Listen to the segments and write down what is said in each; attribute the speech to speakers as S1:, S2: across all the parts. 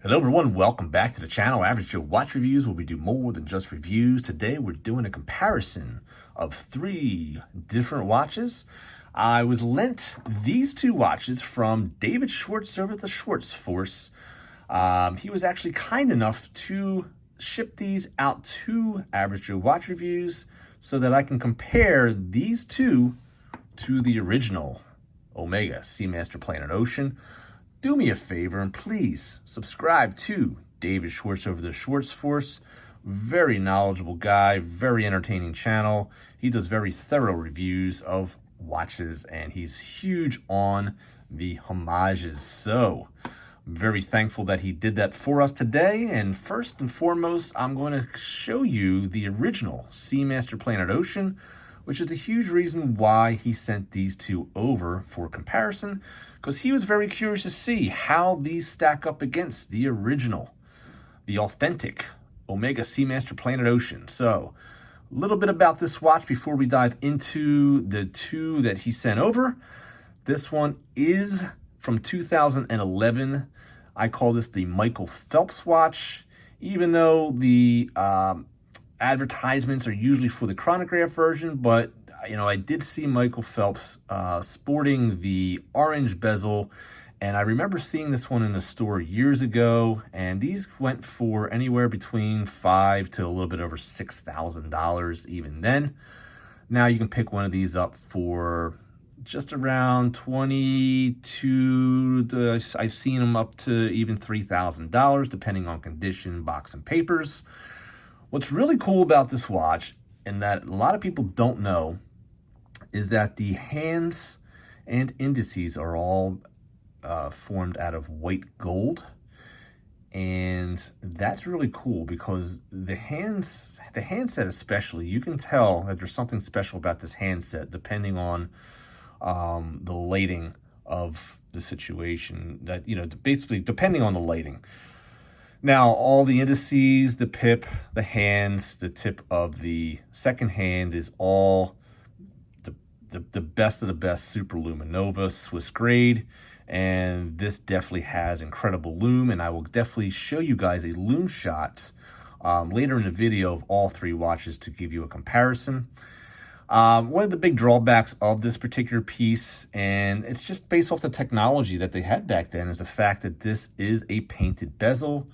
S1: Hello everyone, welcome back to the channel, Average Joe Watch Reviews, where we do more than just reviews. Today we're doing a comparison of 3 different watches. I was lent these 2 watches from David Schwartz over at the Schwartz Force. He was actually kind enough to ship these out to Average Joe Watch Reviews so that I can compare these 2 to the original Omega Seamaster Planet Ocean. Do me a favor and please subscribe to David Schwartz over the Schwartz Force. Very knowledgeable guy, very entertaining channel. He does very thorough reviews of watches and he's huge on the homages. So very thankful that he did that for us today. And first and foremost, I'm going to show you the original Seamaster Planet Ocean, which is a huge reason why he sent these 2 over for comparison, because he was very curious to see how these stack up against the original, the authentic Omega Seamaster Planet Ocean. So a little bit about this watch before we dive into the 2 that he sent over. This one is from 2011. I call this the Michael Phelps watch, even though the advertisements are usually for the chronograph version, but you know, I did see Michael Phelps sporting the orange bezel, and I remember seeing this one in the store years ago, and these went for anywhere between $5,000 to a little bit over $6,000 even then. Now you can pick one of these up for just around $22,000 I've seen them up to even $3,000 depending on condition, box, and papers. What's really cool about this watch, and that a lot of people don't know, is that the hands and indices are all formed out of white gold. And that's really cool because the handset especially, you can tell that there's something special about this handset depending on the lighting of the situation, that, you know, basically depending on the lighting. Now, all the indices, the pip, the hands, the tip of the second hand is all the best of the best Super Luminova Swiss grade. And this definitely has incredible lume. And I will definitely show you guys a lume shot later in the video of all 3 watches to give you a comparison. One of the big drawbacks of this particular piece, and it's just based off the technology that they had back then, is the fact that this is a painted bezel.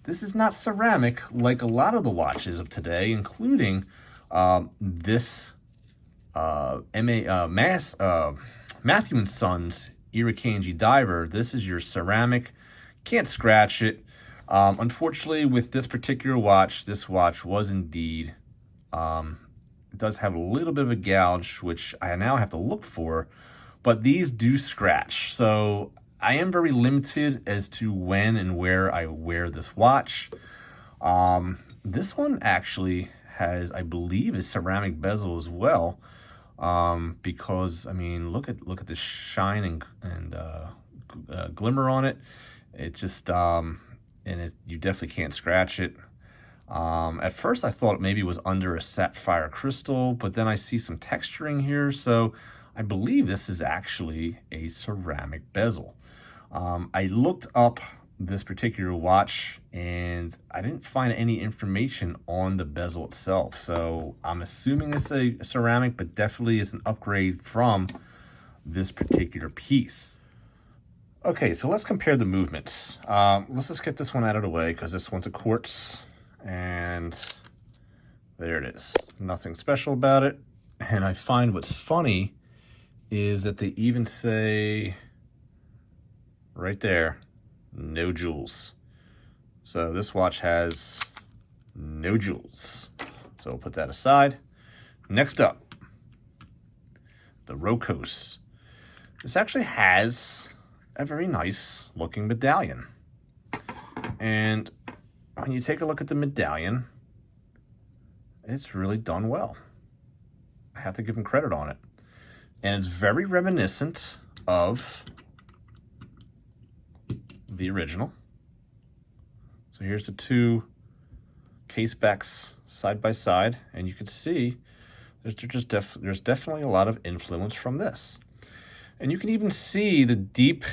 S1: This is not ceramic like a lot of the watches of today, including this Matthew & Sons Irukandji diver. This is your ceramic, can't scratch it. Unfortunately, with this particular watch, this watch was indeed, it does have a little bit of a gouge, which I now have to look for, but these do scratch. So I am very limited as to when and where I wear this watch. This one actually has, I believe, a ceramic bezel as well, because I mean, look at the shine and glimmer on it. It just you definitely can't scratch it. At first I thought maybe it was under a sapphire crystal, but then I see some texturing here, so I believe this is actually a ceramic bezel. I looked up this particular watch and I didn't find any information on the bezel itself, so I'm assuming it's a ceramic, but definitely is an upgrade from this particular piece. Okay, so let's compare the movements. Let's just get this one out of the way because this one's a quartz, and there it is. Nothing special about it. And I find what's funny is that they even say right there, no jewels. So this watch has no jewels. So we'll put that aside. Next up, the Rocos. This actually has a very nice looking medallion. And when you take a look at the medallion, it's really done well. I have to give him credit on it. And it's very reminiscent of the original. So here's the 2 case backs side by side, and you can see there's definitely a lot of influence from this. And you can even see the deep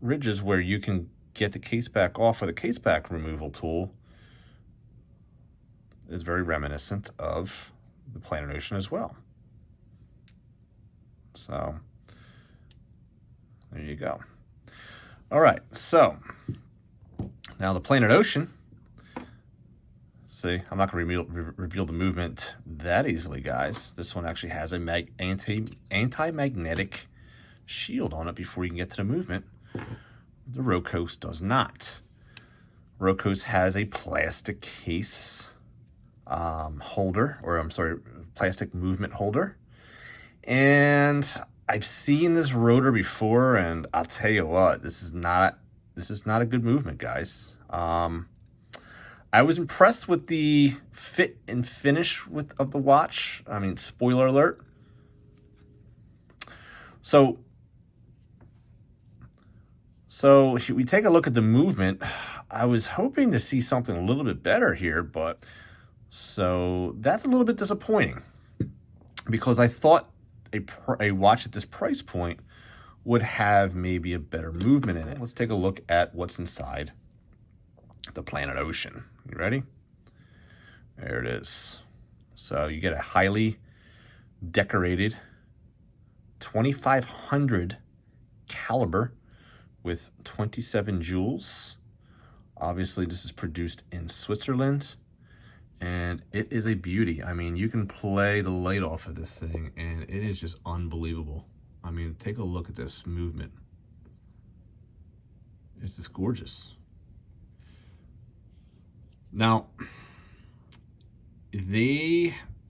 S1: ridges where you can get the case back off with a case back removal tool. Is very reminiscent of the Planet Ocean as well. So there you go. All right, so now the Planet Ocean. See, I'm not going to reveal the movement that easily, guys. This one actually has a anti-magnetic shield on it before you can get to the movement. The Rocos does not. Rocos has a plastic case holder, or I'm sorry, plastic movement holder. And I've seen this rotor before, and I'll tell you what, this is not a good movement, guys. I was impressed with the fit and finish of the watch. I mean, spoiler alert. So we take a look at the movement. I was hoping to see something a little bit better here, but so that's a little bit disappointing because I thought a watch at this price point would have maybe a better movement in it. Let's take a look at what's inside the Planet Ocean. You ready? There it is. So you get a highly decorated 2500 caliber with 27 jewels. Obviously, this is produced in Switzerland, and it is a beauty. I mean, you can play the light off of this thing, and it is just unbelievable. I mean, take a look at this movement. It's just gorgeous. Now,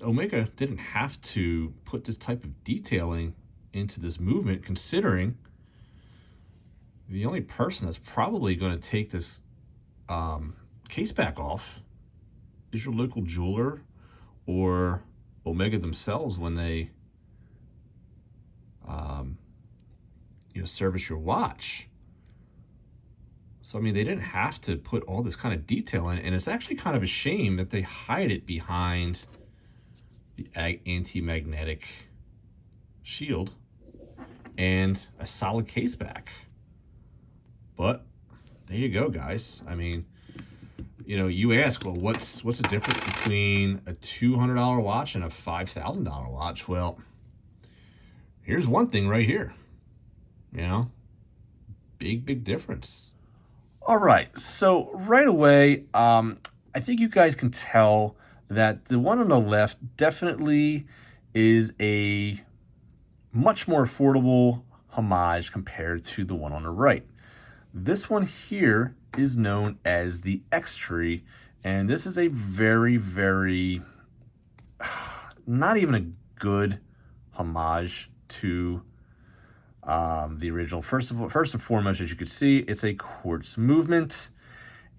S1: Omega didn't have to put this type of detailing into this movement, considering the only person that's probably going to take this case back off is your local jeweler or Omega themselves when they service your watch. So, I mean, they didn't have to put all this kind of detail in, and it's actually kind of a shame that they hide it behind the anti-magnetic shield and a solid case back. But there you go, guys. I mean, you ask, well, what's the difference between a $200 watch and a $5,000 watch? Well, here's one thing right here. Big difference. All right, so right away, I think you guys can tell that the one on the left definitely is a much more affordable Homage compared to the one on the right. This one here is known as the Extree, and this is a very, very, not even a good homage to the original. First and foremost, as you can see, it's a quartz movement,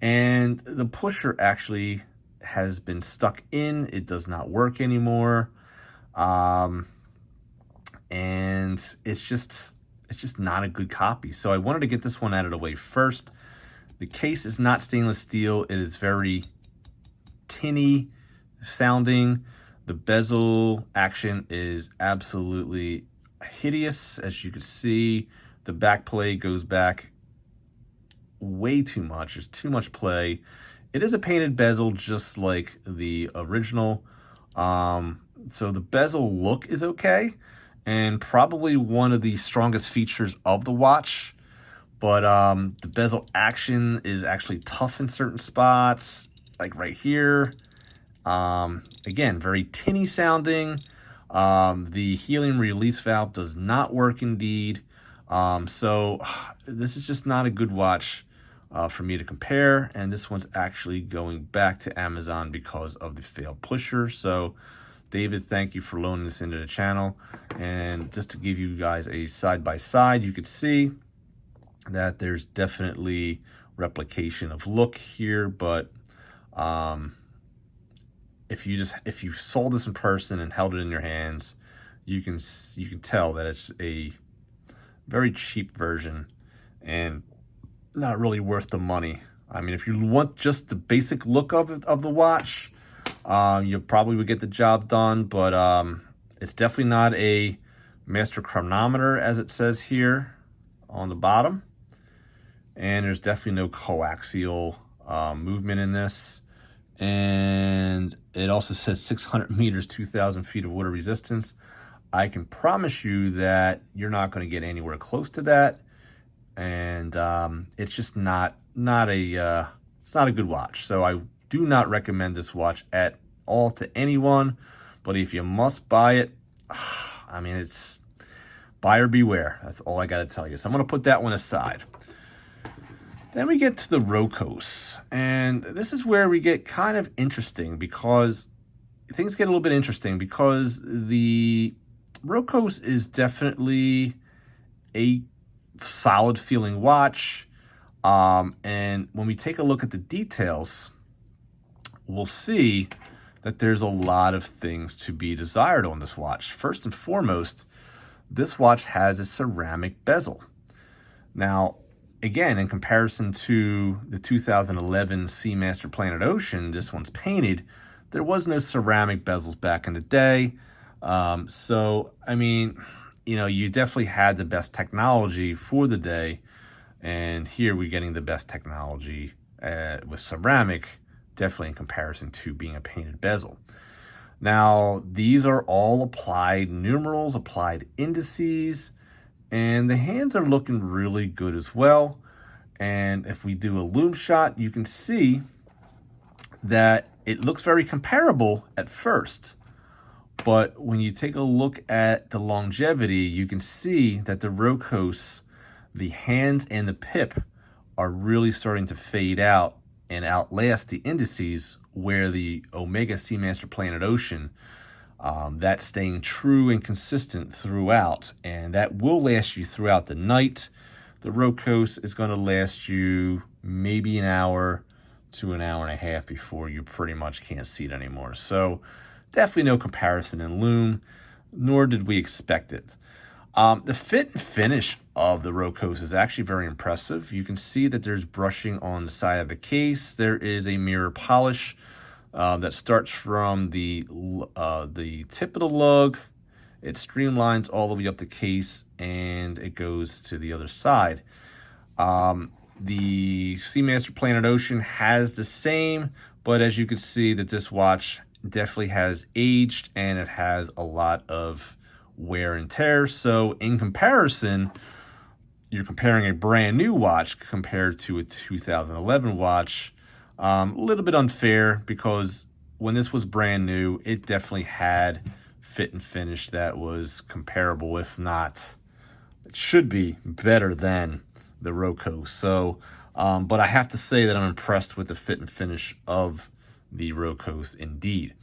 S1: and the pusher actually has been stuck in. It does not work anymore, and it's just not a good copy. So I wanted to get this one out of the way first. The case is not stainless steel. It is very tinny sounding. The bezel action is absolutely hideous. As you can see, the back plate goes back way too much. There's too much play. It is a painted bezel just like the original. So the bezel look is okay and probably one of the strongest features of the watch. But the bezel action is actually tough in certain spots, like right here. Again, very tinny sounding. The helium release valve does not work indeed. So this is just not a good watch for me to compare. And this one's actually going back to Amazon because of the failed pusher. So David, thank you for loaning this into the channel. And just to give you guys a side-by-side, you could see that there's definitely replication of look here, but if you saw this in person and held it in your hands, you can tell that it's a very cheap version and not really worth the money. I mean, if you want just the basic look of the watch, you probably would get the job done, but it's definitely not a master chronometer, as it says here on the bottom. And there's definitely no coaxial movement in this. And it also says 600 meters, 2,000 feet of water resistance. I can promise you that you're not going to get anywhere close to that. And it's just not a good watch. So I do not recommend this watch at all to anyone. But if you must buy it, I mean, it's buyer beware. That's all I got to tell you. So I'm going to put that one aside. Then we get to the Rocos. And this is where we get kind of interesting, because things get a little bit interesting, because the Rocos is definitely a solid feeling watch. And when we take a look at the details, we'll see that there's a lot of things to be desired on this watch. First and foremost, this watch has a ceramic bezel. Now, again, in comparison to the 2011 Seamaster Planet Ocean, this one's painted. There was no ceramic bezels back in the day. So, I mean, you know, you definitely had the best technology for the day. And here we're getting the best technology with ceramic, definitely in comparison to being a painted bezel. Now, these are all applied numerals, applied indices, and the hands are looking really good as well. And if we do a loom shot, you can see that it looks very comparable at first. But when you take a look at the longevity, you can see that the Rocos, the hands and the pip, are really starting to fade out and outlast the indices, where the Omega Seamaster Planet Ocean, that's staying true and consistent throughout, and that will last you throughout the night. The Rocos is going to last you maybe an hour to an hour and a half before you pretty much can't see it anymore. So definitely no comparison in loom, nor did we expect it. The fit and finish of the Rocos is actually very impressive. You can see that there's brushing on the side of the case. There is a mirror polish that starts from the tip of the lug. It streamlines all the way up the case, and it goes to the other side. The Seamaster Planet Ocean has the same, but as you can see that this watch definitely has aged, and it has a lot of wear and tear. So in comparison, you're comparing a brand new watch compared to a 2011 watch. A little bit unfair, because when this was brand new, it definitely had fit and finish that was comparable, if not, it should be better than the Rocos. So, but I have to say that I'm impressed with the fit and finish of the Rocos indeed.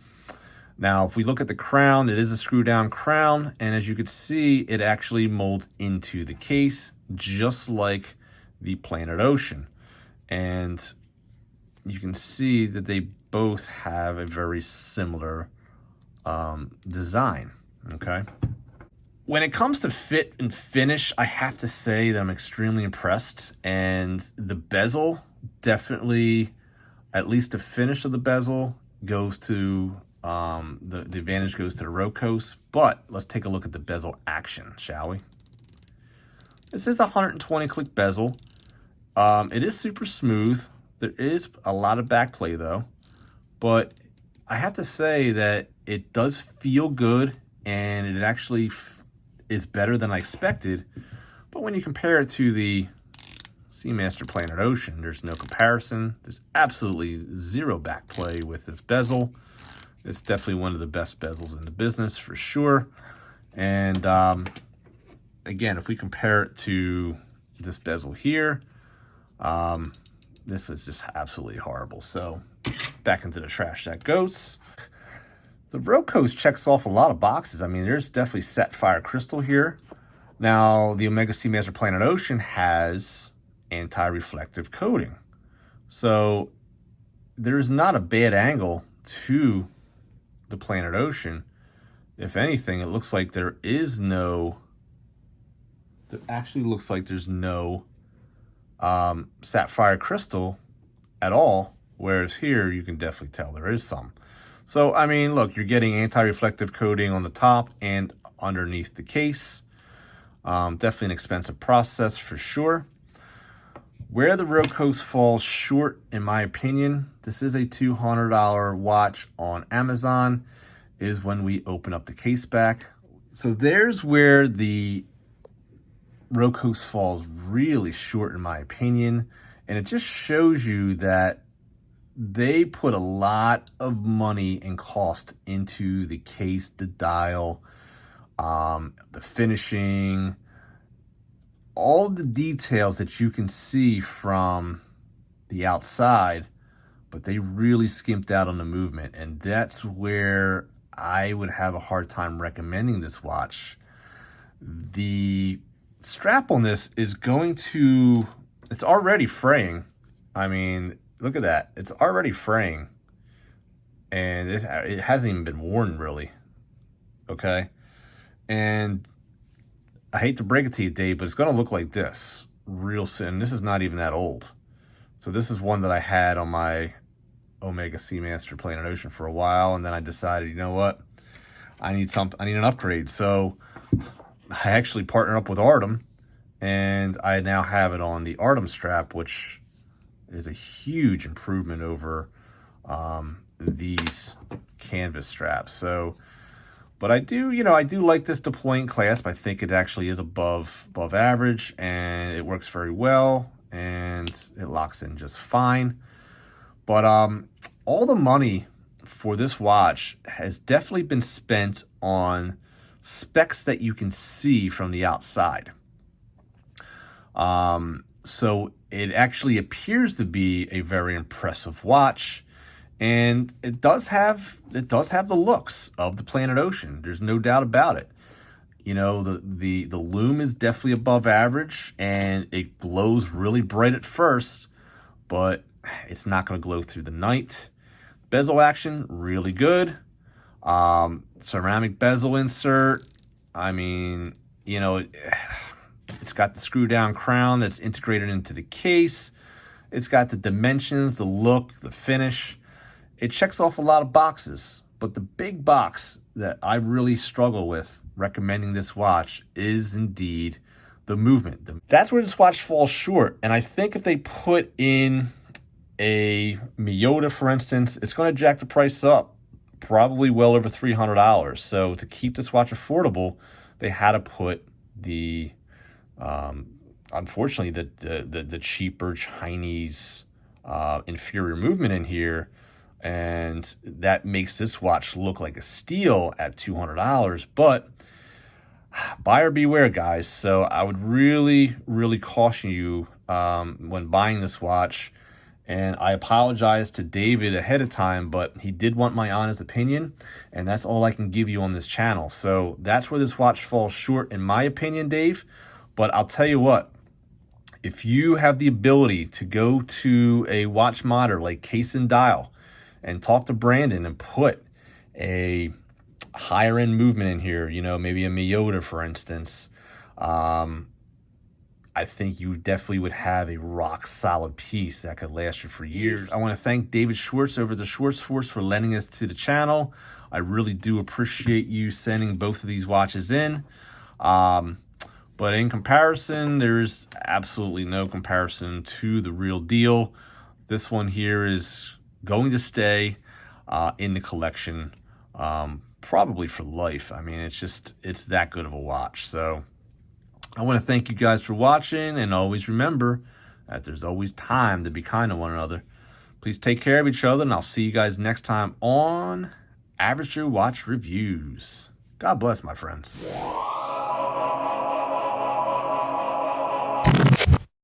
S1: Now, if we look at the crown, it is a screw down crown, and as you can see, it actually molds into the case, just like the Planet Ocean. And you can see that they both have a very similar design, okay? When it comes to fit and finish, I have to say that I'm extremely impressed, and the bezel definitely, at least the finish of the bezel, goes to the advantage goes to the Rocos. But let's take a look at the bezel action, shall we? This is a 120 click bezel. It is super smooth. There is a lot of back play though, but I have to say that it does feel good, and it actually is better than I expected. But when you compare it to the Seamaster Planet Ocean, there's no comparison. There's absolutely zero back play with this bezel. It's definitely one of the best bezels in the business for sure. And again, if we compare it to this bezel here, this is just absolutely horrible. So back into the trash that goes. The Rocos checks off a lot of boxes. I mean, there's definitely sapphire crystal here. Now, the Omega Seamaster Planet Ocean has anti-reflective coating. So there's not a bad angle to the Planet Ocean. If anything, it looks like there is no, there actually looks like there's no sapphire crystal at all, whereas here you can definitely tell there is some. So, I mean, look, you're getting anti-reflective coating on the top and underneath the case. Definitely an expensive process for sure. Where the Rocos falls short, in my opinion, this is a $200 watch on Amazon, is when we open up the case back. So there's where the Rocos falls really short, in my opinion. And it just shows you that they put a lot of money and cost into the case, the dial, the finishing, all the details that you can see from the outside, but they really skimped out on the movement. And that's where I would have a hard time recommending this watch. The strap on this is going to, it's already fraying. I mean, look at that. It's already fraying. And it hasn't even been worn, really. Okay? And I hate to break it to you, Dave, but it's going to look like this real soon. This is not even that old. So this is one that I had on my Omega Seamaster Planet Ocean for a while, and then I decided, you know what? I need an upgrade. So I actually partnered up with Artem, and I now have it on the Artem strap, which is a huge improvement over these canvas straps. So, but I do like this deploying clasp. I think it actually is above average, and it works very well, and it locks in just fine. But all the money for this watch has definitely been spent on specs that you can see from the outside. So it actually appears to be a very impressive watch. And it does have the looks of the Planet Ocean. There's no doubt about it. You know, the lume is definitely above average, and it glows really bright at first, but it's not going to glow through the night. Bezel action, really good. Ceramic bezel insert. I mean, you know, it's got the screw down crown that's integrated into the case. It's got the dimensions, the look, the finish. It checks off a lot of boxes, but the big box that I really struggle with recommending this watch is indeed the movement. That's where this watch falls short. And I think if they put in a Miyota, for instance, it's going to jack the price up, probably well over $300. So to keep this watch affordable, they had to put the, unfortunately, the cheaper Chinese inferior movement in here. And that makes this watch look like a steal at $200, but buyer beware, guys. So I would really, really caution you when buying this watch. And I apologize to David ahead of time, but he did want my honest opinion, and that's all I can give you on this channel. So that's where this watch falls short, in my opinion, Dave. But I'll tell you what, if you have the ability to go to a watch modder like Case and Dial and talk to Brandon and put a higher end movement in here, you know, maybe a Miyota, for instance, I think you definitely would have a rock solid piece that could last you for years. I want to thank David Schwartz over the Schwartz Force for lending us to the channel. I really do appreciate you sending both of these watches in. But in comparison, there's absolutely no comparison to the real deal. This one here is going to stay in the collection probably for life. I mean, it's that good of a watch. So I want to thank you guys for watching, and always remember that there's always time to be kind to one another. Please take care of each other, and I'll see you guys next time on AvgJoeWatchReviews. God bless, my friends.